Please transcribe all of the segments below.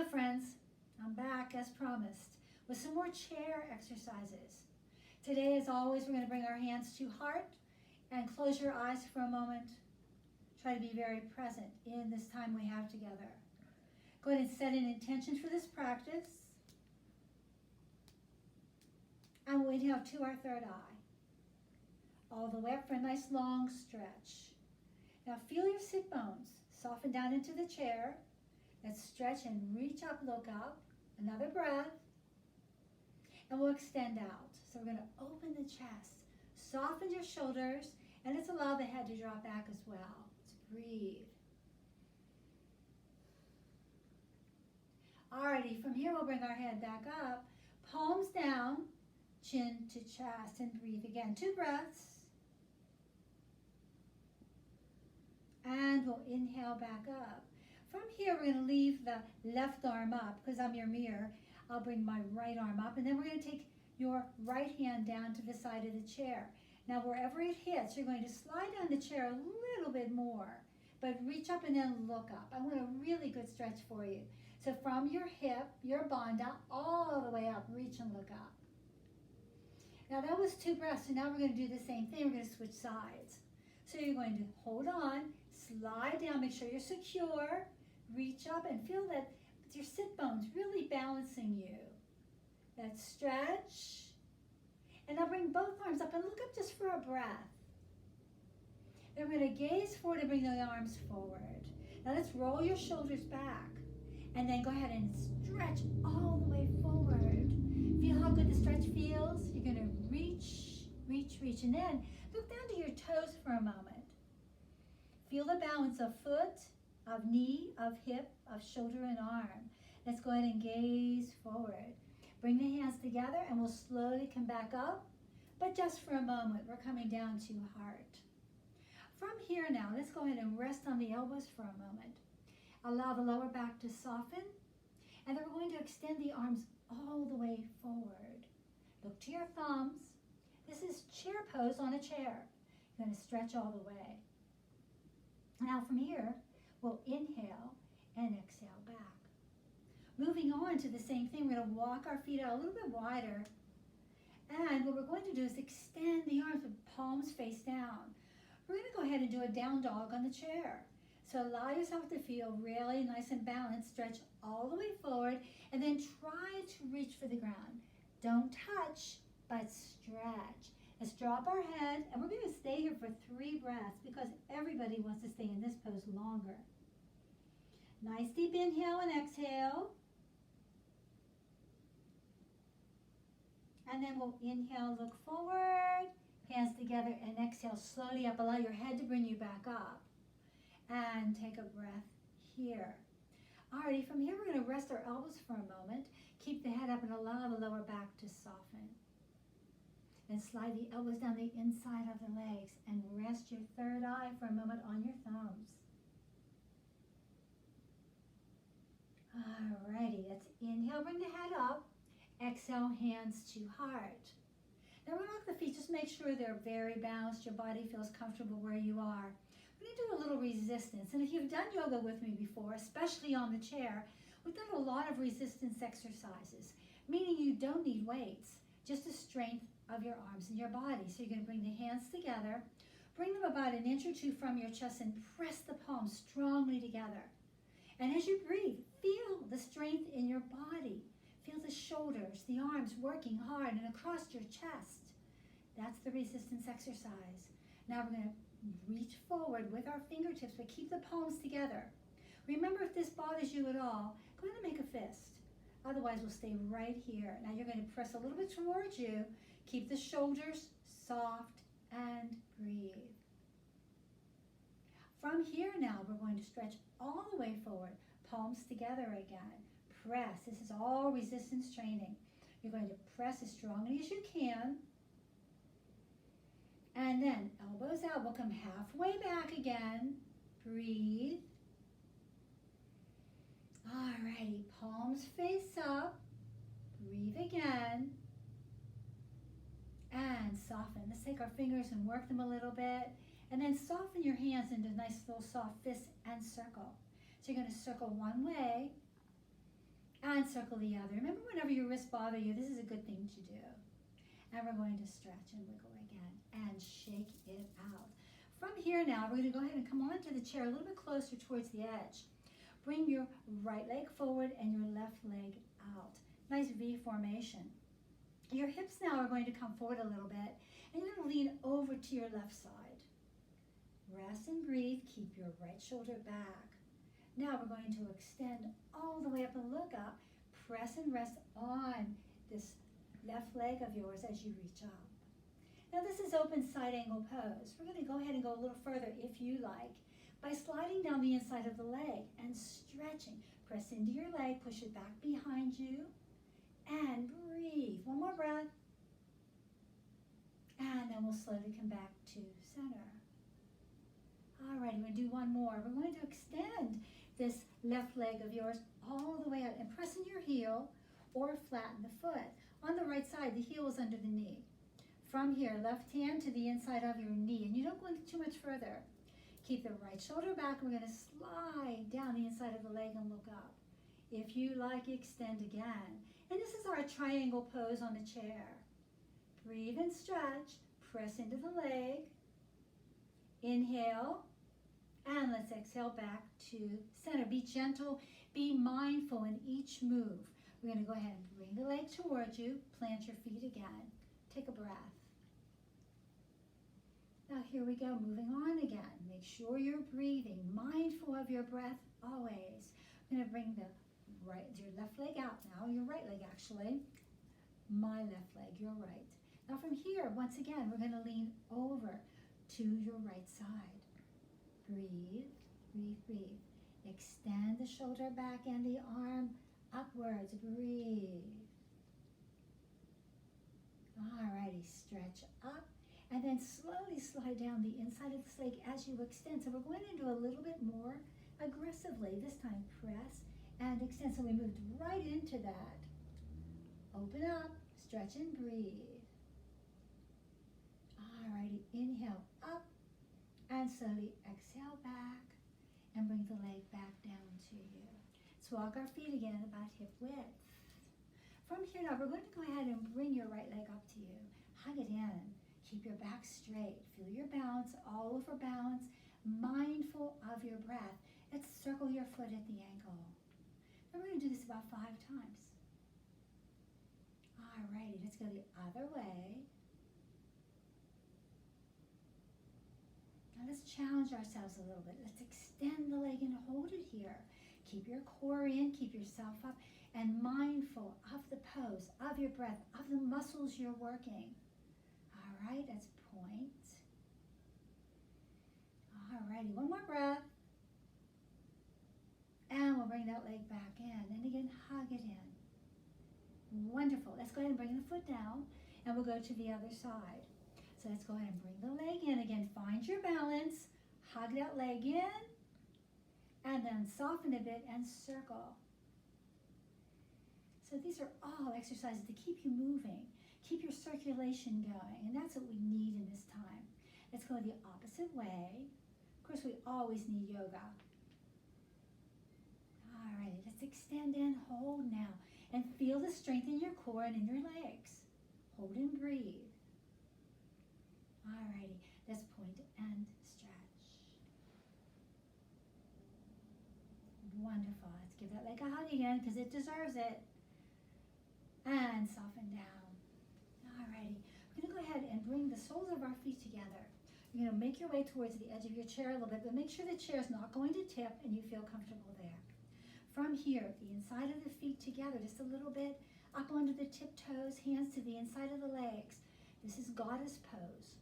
Hello friends, I'm back as promised with some more chair exercises. Today, as always, we're going to bring our hands to heart and close your eyes for a moment. Try to be very present in this time we have together. Go ahead and set an intention for this practice. And we'll inhale to our third eye. All the way up for a nice long stretch. Now feel your sit bones soften down into the chair. Let's stretch and reach up, look up. Another breath. And we'll extend out. So we're going to open the chest. Soften your shoulders. And let's allow the head to drop back as well. Let's breathe. Alrighty, from here we'll bring our head back up. Palms down. Chin to chest. And breathe again. 2 breaths. And we'll inhale back up. From here, we're going to leave the left arm up because I'm your mirror. I'll bring my right arm up, and then we're going to take your right hand down to the side of the chair. Now, wherever it hits, you're going to slide down the chair a little bit more, but reach up and then look up. I want a really good stretch for you. So from your hip, your bandha, all the way up, reach and look up. Now, that was 2 breaths, so now we're going to do the same thing. We're going to switch sides. So you're going to hold on, slide down, make sure you're secure. Reach up and feel that your sit bones really balancing you. Let's stretch. And now bring both arms up and look up just for a breath. Then we're going to gaze forward and bring the arms forward. Now let's roll your shoulders back. And then go ahead and stretch all the way forward. Feel how good the stretch feels? You're going to reach, reach, reach. And then look down to your toes for a moment. Feel the balance of foot, of knee, of hip, of shoulder and arm. Let's go ahead and gaze forward. Bring the hands together and we'll slowly come back up, but just for a moment. We're coming down to heart. From here now, let's go ahead and rest on the elbows for a moment. Allow the lower back to soften, and then we're going to extend the arms all the way forward. Look to your thumbs. This is chair pose on a chair. You're going to stretch all the way. Now from here, we'll inhale and exhale back. Moving on to the same thing, we're going to walk our feet out a little bit wider. And what we're going to do is extend the arms with palms face down. We're going to go ahead and do a down dog on the chair. So allow yourself to feel really nice and balanced. Stretch all the way forward and then try to reach for the ground. Don't touch, but stretch. Let's drop our head, and we're going to stay here for 3 breaths because everybody wants to stay in this pose longer. Nice deep inhale and exhale. And then we'll inhale, look forward, hands together, and exhale slowly up. Allow your head to bring you back up. And take a breath here. Alrighty, from here we're going to rest our elbows for a moment. Keep the head up and allow the lower back to soften. And slide the elbows down the inside of the legs and rest your third eye for a moment on your thumbs. Alrighty, let's inhale, bring the head up. Exhale, hands to heart. Now rock the feet, just make sure they're very balanced. Your body feels comfortable where you are. We're going to do a little resistance. And if you've done yoga with me before, especially on the chair, we've done a lot of resistance exercises, meaning you don't need weights, just the strength of your arms and your body. So you're going to bring the hands together, bring them about 1 inch or 2 from your chest and press the palms strongly together. And as you breathe, feel the strength in your body. Feel the shoulders, the arms working hard and across your chest. That's the resistance exercise. Now we're going to reach forward with our fingertips, but keep the palms together. Remember, if this bothers you at all, go ahead and make a fist. Otherwise, we'll stay right here. Now you're going to press a little bit towards you. Keep the shoulders soft and breathe. From here now, we're going to stretch all the way forward. Palms together again. Press. This is all resistance training. You're going to press as strongly as you can. And then elbows out. We'll come halfway back again. Breathe. Alrighty, palms face up. Breathe again. And soften. Let's take our fingers and work them a little bit. And then soften your hands into nice little soft fists and circle. So you're going to circle one way. And circle the other. Remember, whenever your wrists bother you, this is a good thing to do. And we're going to stretch and wiggle again and shake it out. From here now, we're going to go ahead and come onto the chair a little bit closer towards the edge. Bring your right leg forward and your left leg out. Nice V formation. Your hips now are going to come forward a little bit, and you're going to lean over to your left side. Rest and breathe. Keep your right shoulder back. Now we're going to extend all the way up and look up. Press and rest on this left leg of yours as you reach up. Now this is open side angle pose. We're going to go ahead and go a little further if you like by sliding down the inside of the leg and stretching. Press into your leg, push it back behind you, and breathe. One more breath. And then we'll slowly come back to center. All right, we're going to do one more. We're going to extend this left leg of yours all the way out and press in your heel or flatten the foot. On the right side, the heel is under the knee. From here, left hand to the inside of your knee, and you don't go too much further. Keep the right shoulder back, and we're going to slide down the inside of the leg and look up. If you like, extend again. And this is our triangle pose on the chair. Breathe and stretch. Press into the leg. Inhale. And let's exhale back to center. Be gentle. Be mindful in each move. We're going to go ahead and bring the leg towards you. Plant your feet again. Take a breath. Now here we go, moving on again. Make sure you're breathing, mindful of your breath always. I'm going to bring your left leg out now, your right leg actually. My left leg, your right. Now from here, once again, we're going to lean over to your right side. Breathe, breathe, breathe. Extend the shoulder back and the arm upwards. Breathe. Alrighty, stretch up. And then slowly slide down the inside of this leg as you extend. So we're going to do a little bit more aggressively. This time, press and extend. So we moved right into that. Open up, stretch and breathe. Alrighty, inhale up and slowly exhale back and bring the leg back down to you. Let's walk our feet again about hip width. From here now, we're going to go ahead and bring your right leg up to you. Hug it in. Keep your back straight. Feel your balance, all over balance. Mindful of your breath. Let's circle your foot at the ankle. And we're going to do this about 5 times. Alrighty, let's go the other way. Now let's challenge ourselves a little bit. Let's extend the leg and hold it here. Keep your core in, keep yourself up, and mindful of the pose, of your breath, of the muscles you're working. All right, that's point. All righty, one more breath. And we'll bring that leg back in. And again, hug it in. Wonderful. Let's go ahead and bring the foot down, and we'll go to the other side. So let's go ahead and bring the leg in again. Find your balance. Hug that leg in, and then soften a bit and circle. So these are all exercises to keep you moving. Keep your circulation going, and that's what we need in this time. Let's go the opposite way. Of course, we always need yoga. All right, let's extend and hold now, and feel the strength in your core and in your legs. Hold and breathe. All righty, let's point and stretch. Wonderful. Let's give that leg a hug again because it deserves it. And soften down. Alrighty, we're going to go ahead and bring the soles of our feet together. You're going to make your way towards the edge of your chair a little bit, but make sure the chair is not going to tip and you feel comfortable there. From here, the inside of the feet together, just a little bit up onto the tiptoes, hands to the inside of the legs. This is goddess pose.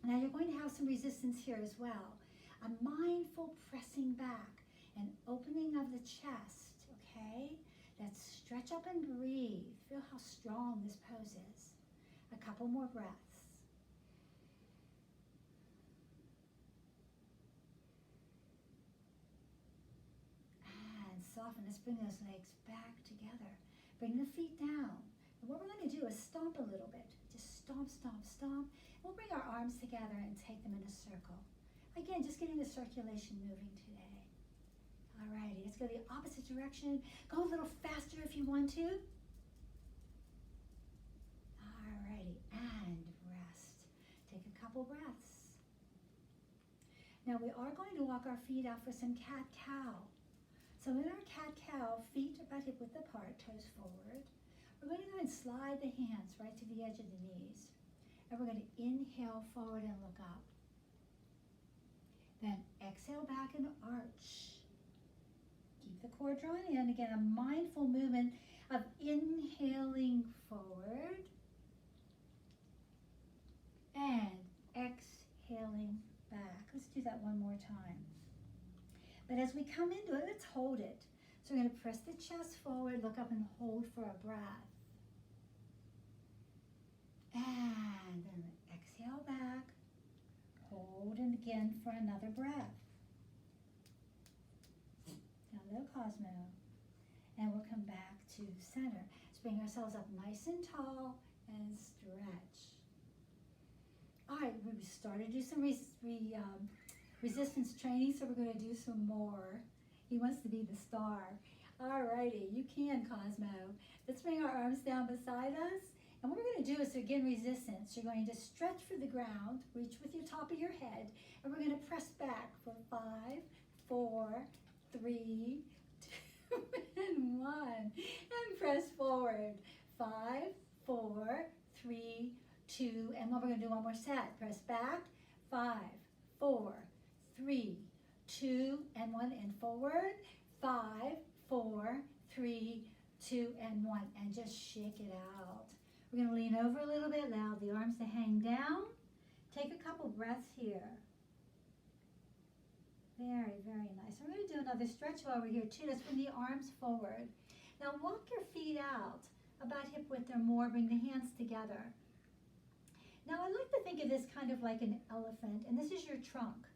Now you're going to have some resistance here as well. A mindful pressing back and opening of the chest, okay? Let's stretch up and breathe. Feel how strong this pose is. A couple more breaths. And soften. Let's bring those legs back together. Bring the feet down. And what we're going to do is stomp a little bit. Just stomp, stomp, stomp. We'll bring our arms together and take them in a circle. Again, just getting the circulation moving today. Alrighty, let's go the opposite direction. Go a little faster if you want to. Alrighty, and rest. Take a couple breaths. Now we are going to walk our feet out for some cat-cow. So in our cat-cow, feet about hip width apart, toes forward. We're going to go and slide the hands right to the edge of the knees. And we're going to inhale forward and look up. Then exhale back and arch. Keep the core drawn in. Again, a mindful movement of inhaling forward and exhaling back. Let's do that one more time. But as we come into it, let's hold it. So we're going to press the chest forward, look up and hold for a breath. And then exhale back, hold, and again for another breath. Hello, Cosmo. And we'll come back to center. Let's bring ourselves up nice and tall and stretch. All right, we started to do some resistance training, so we're going to do some more. He wants to be the star. All righty, you can, Cosmo. Let's bring our arms down beside us. And what we're going to do is, again, resistance. You're going to stretch for the ground, reach with your top of your head, and we're going to press back for 5, 4, 3, 2, and 1. And press forward. 5, 4, 3, 2, and what we're going to do one more set. Press back. 5, 4, 3, 2, and 1, and forward. 5, 4, 3, 2, and 1, and just shake it out. We're going to lean over a little bit, allow the arms to hang down. Take a couple breaths here. Very, very nice. We're going to do another stretch while we're here too. Let's bring the arms forward. Now walk your feet out about hip width or more. Bring the hands together. Now I like to think of this kind of like an elephant, and this is your trunk.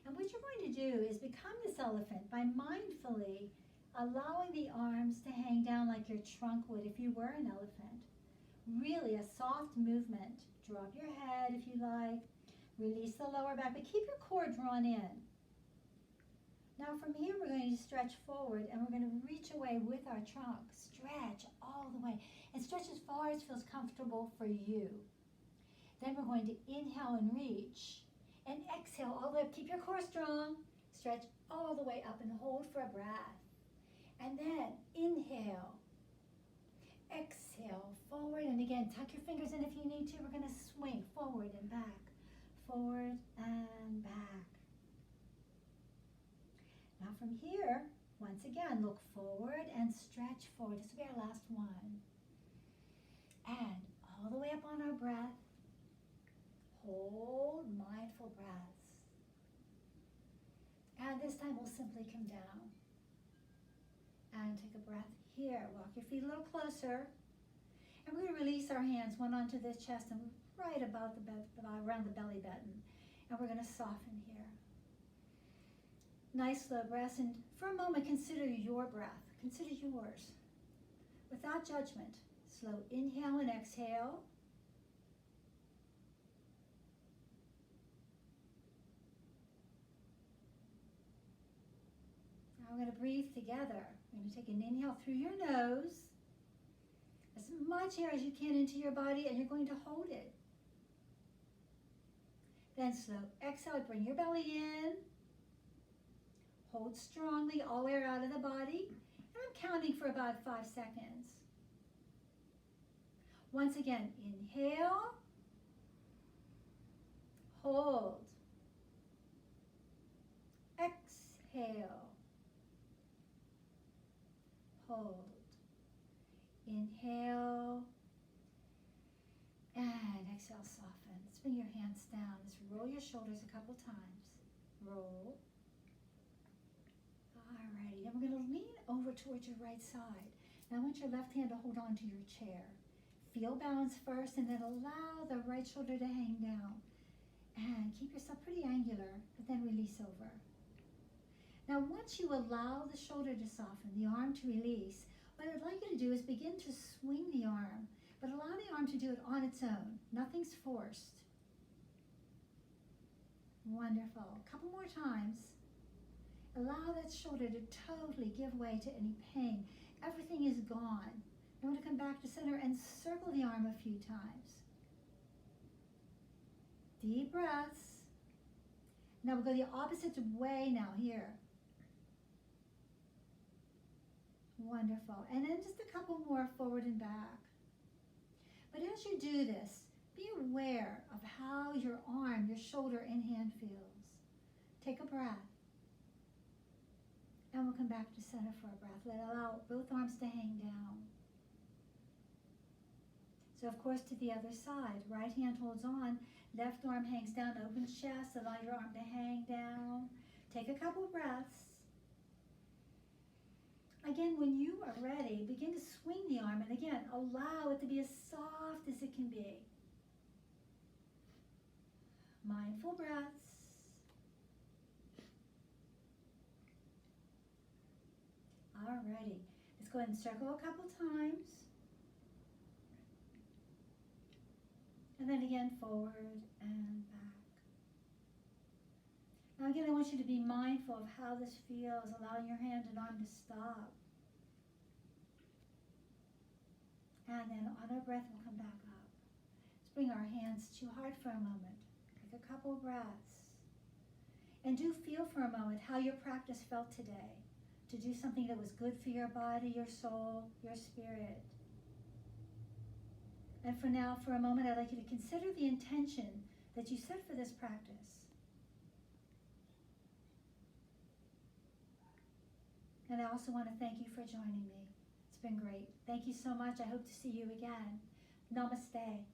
And what you're going to do is become this elephant by mindfully allowing the arms to hang down like your trunk would if you were an elephant. Really a soft movement. Drop your head if you like. Release the lower back, but keep your core drawn in. Now from here we're going to stretch forward and we're going to reach away with our trunk. Stretch all the way and stretch as far as feels comfortable for you. Then we're going to inhale and reach and exhale all the way up. Keep your core strong. Stretch all the way up and hold for a breath. And then inhale. Exhale forward, and again tuck your fingers in if you need to. We're going to swing forward and back, forward and back. Now from here, once again, look forward and stretch forward. This will be our last one. And all the way up on our breath, hold mindful breaths. And this time we'll simply come down and take a breath here. Walk your feet a little closer. And we're going to release our hands, one onto the chest and right about around the belly button. And we're going to soften here. Nice slow breaths. And for a moment, consider your breath. Consider yours. Without judgment. Slow inhale and exhale. Now we're going to breathe together. We're going to take an inhale through your nose, as much air as you can into your body, and you're going to hold it. Then slow exhale, bring your belly in. Hold strongly, all air out of the body. And I'm counting for about 5 seconds. Once again, inhale. Hold. Exhale. Hold. Inhale. And exhale, soften. Let's bring your hands down. Let's roll your shoulders a couple times. Roll. Alrighty, then we're going to lean over towards your right side. Now I want your left hand to hold on to your chair. Feel balance first and then allow the right shoulder to hang down. And keep yourself pretty angular, but then release over. Now once you allow the shoulder to soften, the arm to release, what I'd like you to do is begin to swing the arm, but allow the arm to do it on its own. Nothing's forced. Wonderful. A couple more times. Allow that shoulder to totally give way to any pain. Everything is gone. You want to come back to center and circle the arm a few times. Deep breaths. Now we'll go the opposite way now here. Wonderful. And then just a couple more forward and back. But as you do this, be aware of how your arm, your shoulder and hand feels. Take a breath. And we'll come back to center for a breath. Allow both arms to hang down. So of course to the other side. Right hand holds on. Left arm hangs down. Open chest. Allow your arm to hang down. Take a couple breaths. Again, when you are ready, begin to swing the arm. And again, allow it to be as soft as it can be. Mindful breaths. Alrighty, let's go ahead and circle a couple times. And then again, forward and back. Now again, I want you to be mindful of how this feels, allowing your hand and arm to stop. And then on our breath, we'll come back up. Let's bring our hands to heart for a moment. Take a couple breaths. And do feel for a moment how your practice felt today. To do something that was good for your body, your soul, your spirit. And for now, for a moment, I'd like you to consider the intention that you set for this practice. And I also want to thank you for joining me. It's been great. Thank you so much. I hope to see you again. Namaste.